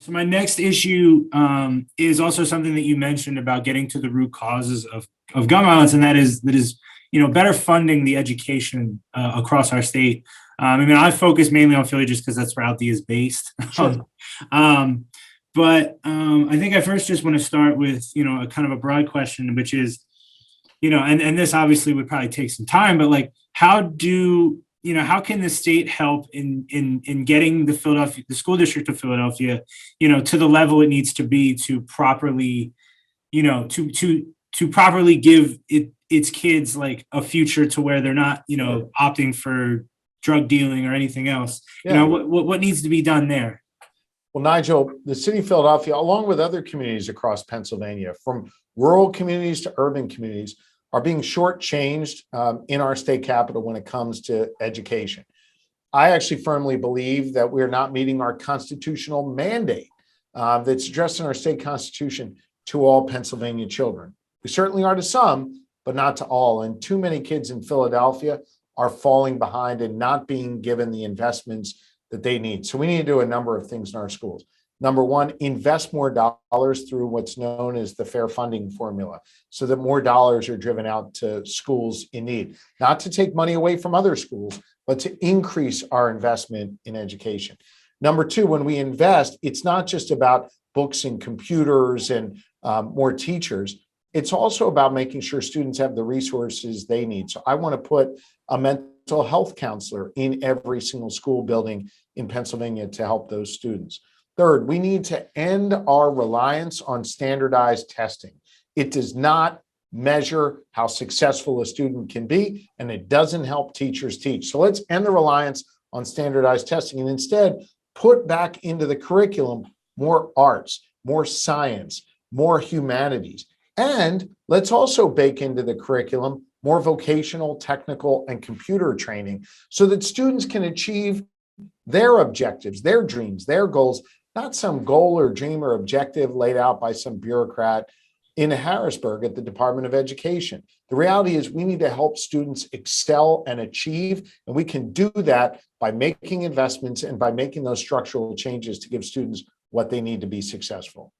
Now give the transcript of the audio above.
So my next issue is also something that you mentioned about getting to the root causes of gun violence, and that is better funding the education across our state. I focus mainly on Philly just because that's where Althea is based. Sure. But I think I first just want to start with a kind of a broad question, which is and this obviously would probably take some time, but like how can the state help in getting the school district of Philadelphia, to the level it needs to be to properly, to properly give its kids like a future to where they're not, opting for drug dealing or anything else. Yeah. What needs to be done there? Well, Nigel, the city of Philadelphia, along with other communities across Pennsylvania, from rural communities to urban communities, are being shortchanged in our state capital when it comes to education. I actually firmly believe that we're not meeting our constitutional mandate that's addressed in our state constitution to all Pennsylvania children. We certainly are to some, but not to all. And too many kids in Philadelphia are falling behind and not being given the investments that they need. So we need to do a number of things in our schools. Number one, invest more dollars through what's known as the fair funding formula so that more dollars are driven out to schools in need, not to take money away from other schools, but to increase our investment in education. Number two, when we invest, it's not just about books and computers and more teachers. It's also about making sure students have the resources they need. So I want to put a mental health counselor in every single school building in Pennsylvania to help those students. Third, we need to end our reliance on standardized testing. It does not measure how successful a student can be, and it doesn't help teachers teach. So let's end the reliance on standardized testing and instead put back into the curriculum more arts, more science, more humanities. And let's also bake into the curriculum more vocational, technical, and computer training so that students can achieve their objectives, their dreams, their goals, not some goal or dream or objective laid out by some bureaucrat in Harrisburg at the Department of Education. The reality is we need to help students excel and achieve, and we can do that by making investments and by making those structural changes to give students what they need to be successful.